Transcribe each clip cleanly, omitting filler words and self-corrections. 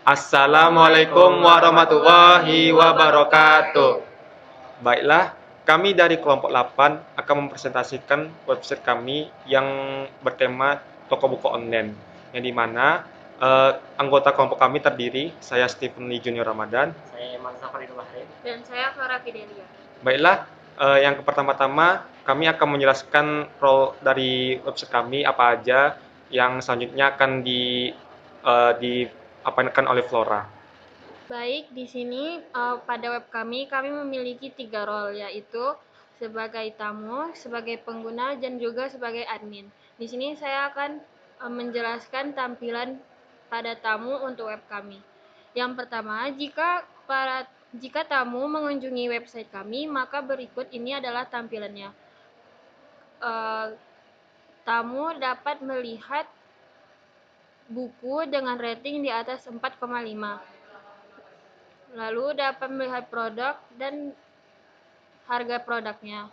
Assalamualaikum warahmatullahi wabarakatuh. Baiklah, kami dari kelompok 8 akan mempresentasikan website kami yang bertema toko buku online. Yang dimana anggota kelompok kami terdiri, saya Stephen Lee Junior Ramadan. Saya Eman Safari Bahri. Dan saya Clara Fidelia. Baiklah, yang pertama-tama kami akan menjelaskan role dari website kami apa aja yang selanjutnya akan diapakan oleh Flora. Baik, di sini pada web kami memiliki 3 role, yaitu sebagai tamu, sebagai pengguna, dan juga sebagai admin. Di sini saya akan menjelaskan tampilan pada tamu untuk web kami. Yang pertama, jika tamu mengunjungi website kami, maka berikut ini adalah tampilannya. Tamu dapat melihat buku dengan rating di atas 4,5. Lalu dapat melihat produk dan harga produknya.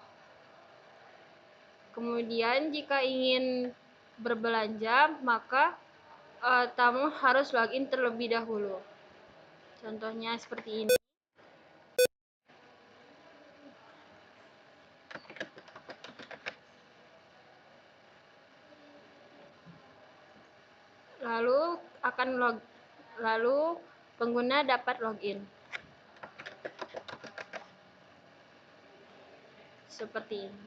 Kemudian jika ingin berbelanja, maka tamu harus login terlebih dahulu. Contohnya seperti ini. Lalu pengguna dapat login. Seperti ini.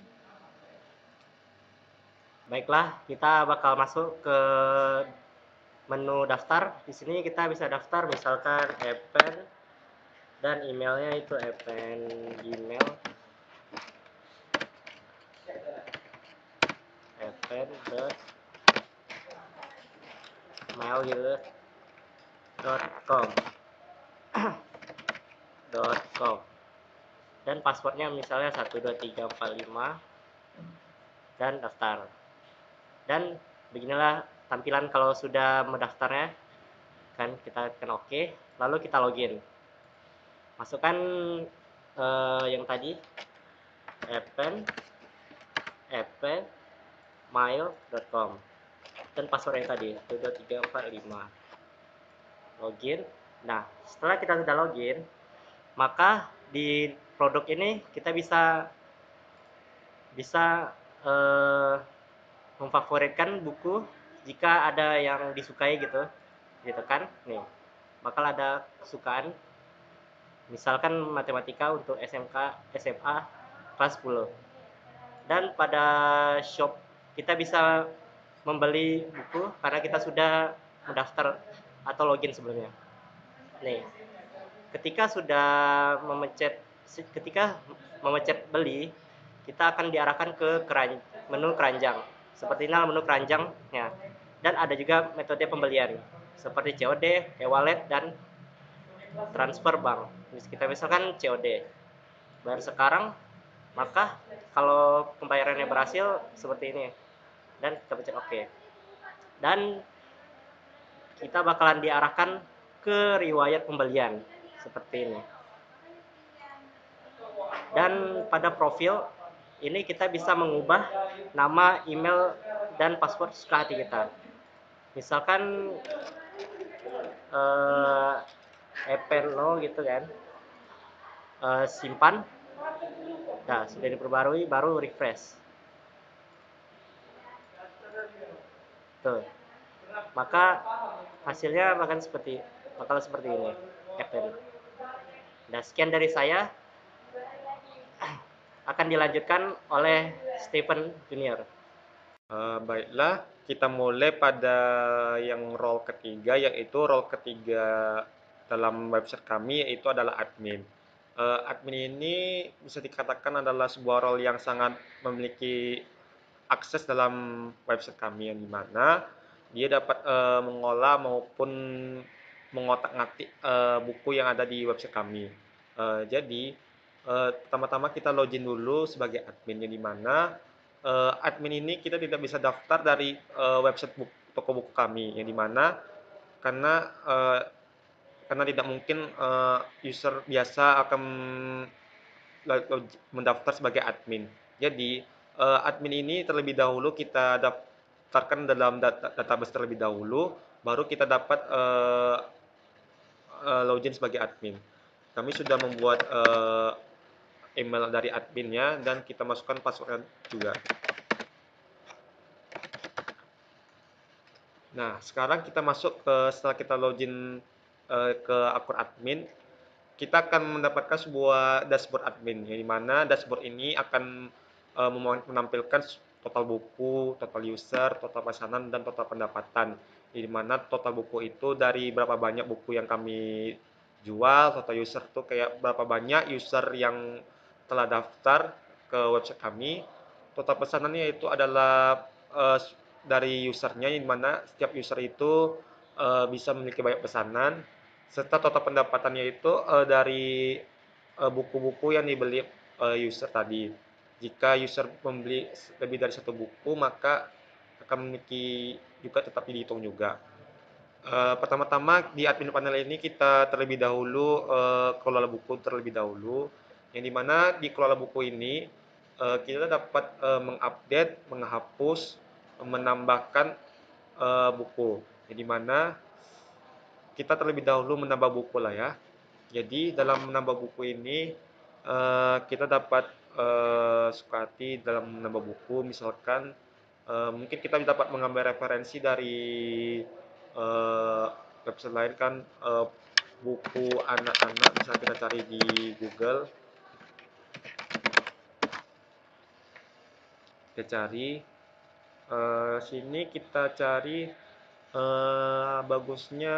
Baiklah, kita bakal masuk ke menu daftar. Di sini kita bisa daftar misalkan Epen dan emailnya itu Epen Gmail. Epen.mail gitu .com dan passwordnya misalnya 12345 dan daftar. Dan beginilah tampilan kalau sudah mendaftarnya. Kan kita tekan OK, lalu kita login. Masukkan yang tadi epen.mail.com dan password yang tadi 12345. Login. Nah, setelah kita sudah login, maka di produk ini kita bisa memfavoritkan buku jika ada yang disukai gitu kan nih, bakal ada kesukaan, misalkan matematika untuk SMK SMA kelas 10. Dan pada shop kita bisa membeli buku karena kita sudah mendaftar atau login sebelumnya. Nih, ketika memencet beli, kita akan diarahkan ke menu keranjang. Seperti ini menu keranjangnya. Dan ada juga metode pembelian seperti COD, e-wallet, dan transfer bank. Kita misalkan COD. Bayar sekarang, maka kalau pembayarannya berhasil seperti ini. Dan kita pencet OK. Dan kita bakalan diarahkan ke riwayat pembelian seperti ini. Dan pada profil ini kita bisa mengubah nama, email, dan password suka hati kita. Misalkan Epenlo gitu kan, simpan. Nah, sudah diperbarui, baru refresh. Tuh. Maka hasilnya bakal seperti ini, Epen. Nah, sekian dari saya. Akan dilanjutkan oleh Stephen Junior. Baiklah, kita mulai pada yang role ketiga, yaitu role ketiga dalam website kami, yaitu adalah admin. Admin ini bisa dikatakan adalah sebuah role yang sangat memiliki akses dalam website kami, yang dimana dia dapat mengolah maupun mengotak-ngatik buku yang ada di website kami. Jadi, pertama-tama kita login dulu sebagai admin, yang dimana admin ini kita tidak bisa daftar dari website toko buku kami, yang dimana karena tidak mungkin user biasa akan mendaftar sebagai admin. Jadi admin ini terlebih dahulu kita daftarkan dalam database terlebih dahulu, baru kita dapat login sebagai admin. Kami sudah membuat email dari adminnya dan kita masukkan password juga. Nah, sekarang kita masuk setelah kita login ke akun admin, kita akan mendapatkan sebuah dashboard admin, yang dimana dashboard ini akan menampilkan total buku, total user, total pesanan, dan total pendapatan. Di mana total buku itu dari berapa banyak buku yang kami jual, total user itu kayak berapa banyak user yang telah daftar ke website kami. Total pesanannya itu adalah dari usernya, yang mana setiap user itu bisa memiliki banyak pesanan, serta total pendapatannya itu dari buku-buku yang dibeli user tadi. Jika user membeli lebih dari satu buku, maka akan memiliki juga tetap dihitung juga. Pertama-tama di admin panel ini kita terlebih dahulu kelola buku terlebih dahulu, yang dimana di kelola buku ini kita dapat mengupdate, menghapus, menambahkan buku. Yang dimana kita terlebih dahulu menambah buku lah ya. Jadi dalam menambah buku ini kita dapat suka hati dalam menambah buku, misalkan mungkin kita dapat mengambil referensi dari eh, website lain kan, buku anak-anak, bisa kita cari di Google, kita cari sini, kita cari bagusnya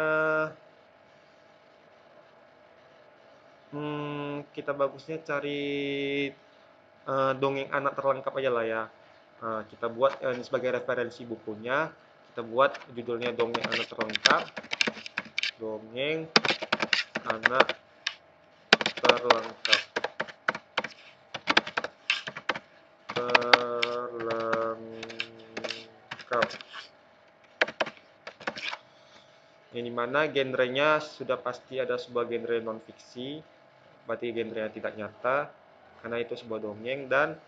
kita bagusnya cari dongeng anak terlengkap aja lah ya. Kita buat ini sebagai referensi bukunya, kita buat judulnya dongeng anak terlengkap, dongeng anak terlengkap, terlengkap. Yang dimana genrenya sudah pasti ada sebuah genre non fiksi, berarti genrenya tidak nyata, karena itu sebuah dongeng. Dan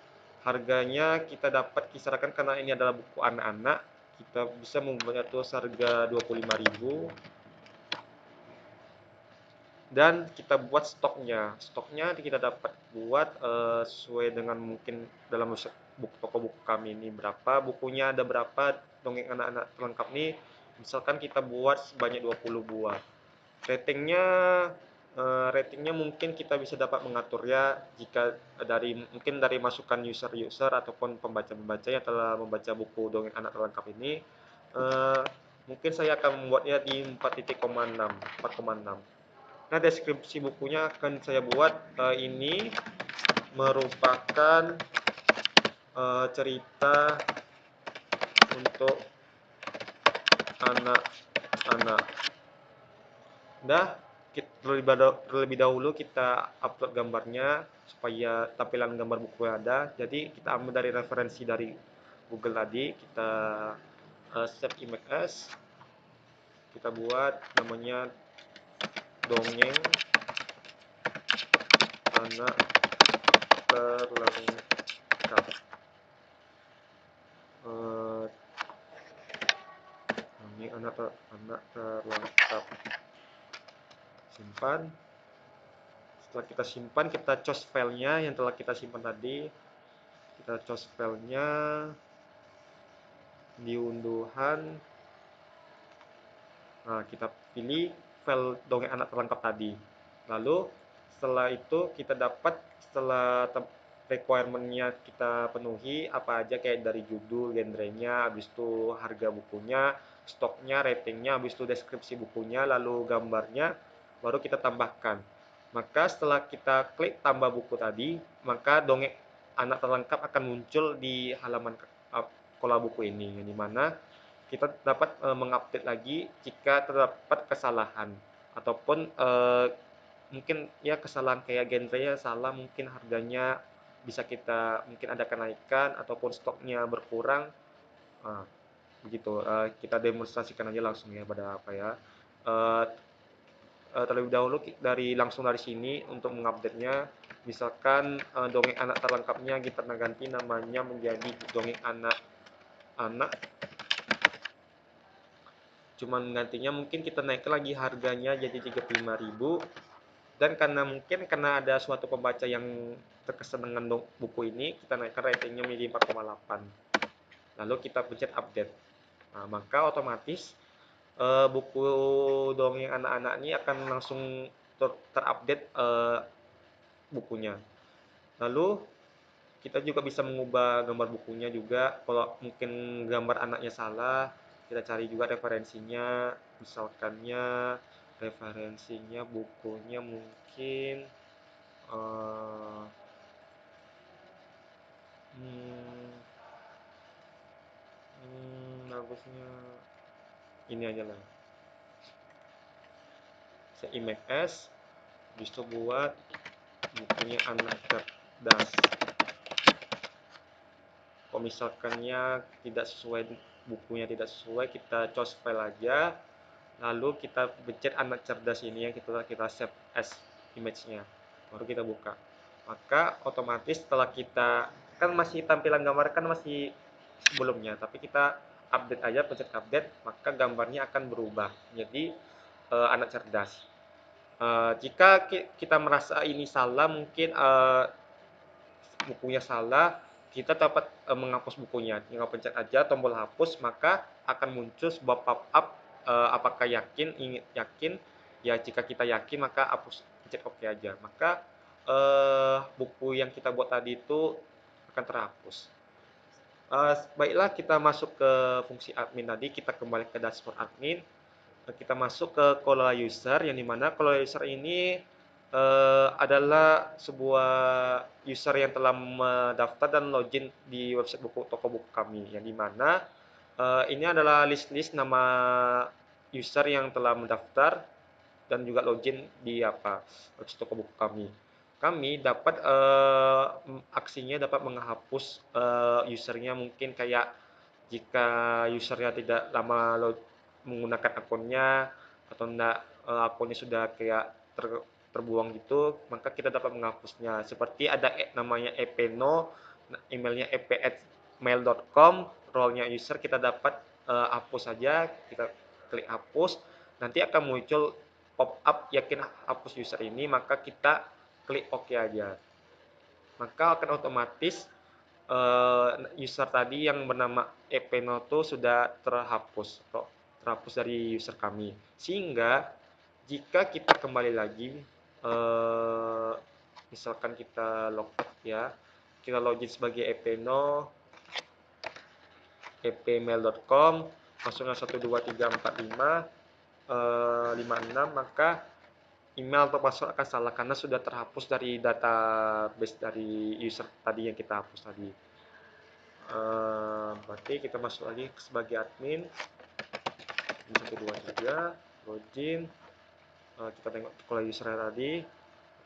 harganya kita dapat kisaran, karena ini adalah buku anak-anak, kita bisa membuatnya tuh harga 25.000. Dan kita buat stoknya kita dapat buat sesuai dengan mungkin dalam toko buku kami ini berapa bukunya, ada berapa dongeng anak-anak terlengkap nih, misalkan kita buat sebanyak 20 buah. Ratingnya mungkin kita bisa dapat mengatur ya, jika mungkin dari masukan user ataupun pembaca-pembaca yang telah membaca buku dongeng anak terlengkap ini, mungkin saya akan membuatnya di 4,6. Nah, deskripsi bukunya akan saya buat ini merupakan cerita untuk anak-anak. Dah, terlebih dahulu kita upload gambarnya supaya tampilan gambar buku ada. Jadi kita ambil dari referensi dari Google tadi, kita save image as, kita buat namanya dongeng anak terlengkap. Ini anak terlengkap. Simpan. Setelah kita simpan, kita cos filenya yang telah kita simpan tadi. Kita cos filenya di unduhan. Nah, kita pilih file dongeng anak terlengkap tadi. Lalu setelah itu kita dapat, setelah requirement-nya kita penuhi apa aja, kayak dari judul, genrenya, habis itu harga bukunya, stoknya, ratingnya, habis itu deskripsi bukunya, lalu gambarnya, baru kita tambahkan. Maka setelah kita klik tambah buku tadi, maka dongeng anak terlengkap akan muncul di halaman kola buku ini, yang dimana kita dapat mengupdate lagi jika terdapat kesalahan ataupun mungkin ya kesalahan kayak genrenya salah, mungkin harganya bisa kita mungkin ada kenaikan ataupun stoknya berkurang. Nah, begitu. Kita demonstrasikan aja langsung ya pada apa ya. Terlebih dahulu langsung dari sini untuk mengupdate-nya, misalkan dongeng anak terlengkapnya kita ganti namanya menjadi dongeng anak-anak cuman gantinya mungkin kita naik lagi harganya jadi 35.000. Dan karena ada suatu pembaca yang terkesan dengan buku ini, kita naikkan ratingnya menjadi 4,8. Lalu kita pencet update. Nah, maka otomatis buku dongeng anak-anak ini akan langsung terupdate bukunya. Lalu kita juga bisa mengubah gambar bukunya juga. Kalau mungkin gambar anaknya salah, kita cari juga referensinya. Misalkannya referensinya bukunya mungkin eh, hmm, bagusnya ini aja lah. Saya IMAX, bisa buat bukunya anak cerdas. Kalau misalkannya tidak sesuai, bukunya tidak sesuai, kita close file aja, lalu kita pencet anak cerdas ini yang kita save as image-nya, baru kita buka. Maka otomatis setelah kita, kan masih tampilan gambar kan masih sebelumnya, tapi kita update aja, pencet update, maka gambarnya akan berubah jadi anak cerdas. Jika kita merasa ini salah, mungkin bukunya salah, kita dapat menghapus bukunya. Tinggal pencet aja tombol hapus, maka akan muncul sebuah pop-up, apakah yakin, ya jika kita yakin maka hapus, pencet OK aja. Maka buku yang kita buat tadi itu akan terhapus. Baiklah, kita masuk ke fungsi admin tadi, kita kembali ke dashboard admin. Kita masuk ke kelola user, yang dimana kelola user ini adalah sebuah user yang telah mendaftar dan login di website toko buku kami, yang dimana ini adalah list nama user yang telah mendaftar dan juga login di website toko buku kami. Kami dapat aksinya dapat menghapus usernya, mungkin kayak jika usernya tidak lama menggunakan akunnya, atau enggak akunnya sudah kayak terbuang gitu, maka kita dapat menghapusnya. Seperti ada namanya epeno, emailnya ep@mail.com, role-nya user, kita dapat hapus saja, kita klik hapus, nanti akan muncul pop-up yakin hapus user ini, maka kita klik OK aja. Maka akan otomatis user tadi yang bernama epenoto sudah terhapus dari user kami. Sehingga jika kita kembali lagi, misalkan kita logout ya, kita login sebagai epeno, epmail.com, masuknya 1234556, maka email atau password akan salah karena sudah terhapus dari database dari user tadi yang kita hapus tadi. Berarti kita masuk lagi sebagai admin, 123 login, kita tengok kalau user tadi,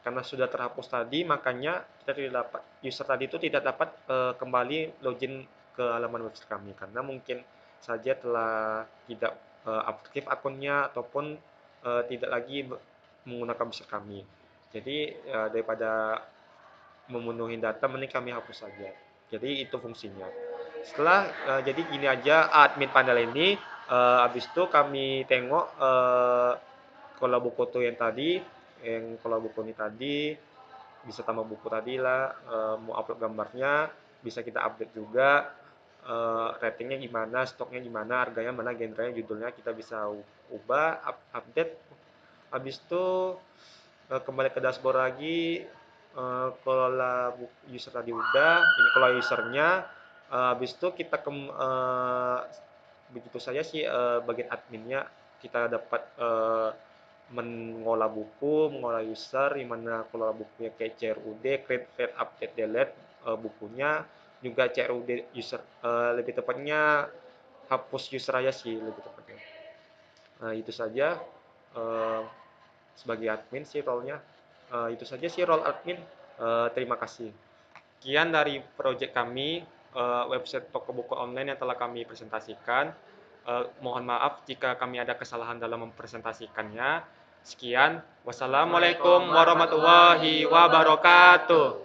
karena sudah terhapus tadi, makanya kita tidak dapat, user tadi itu tidak dapat kembali login ke halaman website kami, karena mungkin saja telah tidak aktif akunnya, ataupun tidak lagi menggunakan website kami. Jadi daripada memenuhi data, mending kami hapus saja. Jadi itu fungsinya. Setelah jadi gini aja admin panel ini. Habis itu kami tengok kalau buku foto yang tadi, kalau buku ini tadi bisa tambah buku tadi lah, mau upload gambarnya bisa kita update juga, ratingnya gimana, stoknya gimana, harganya mana, genrenya, judulnya kita bisa ubah, update. Habis itu kembali ke dashboard lagi, kelola user tadi udah, ini kelola usernya. Habis itu kita begitu saja sih bagian adminnya, kita dapat mengolah buku, mengolah user, di mana kelola bukunya kayak CRUD, create, update, delete bukunya, juga CRUD user, lebih tepatnya hapus user aja sih lebih tepatnya. Nah, itu saja sebagai admin sih role-nya. Itu saja sih role admin. Terima kasih. Sekian dari proyek kami, website toko buku online yang telah kami presentasikan. Mohon maaf jika kami ada kesalahan dalam mempresentasikannya. Sekian, wassalamualaikum warahmatullahi wabarakatuh.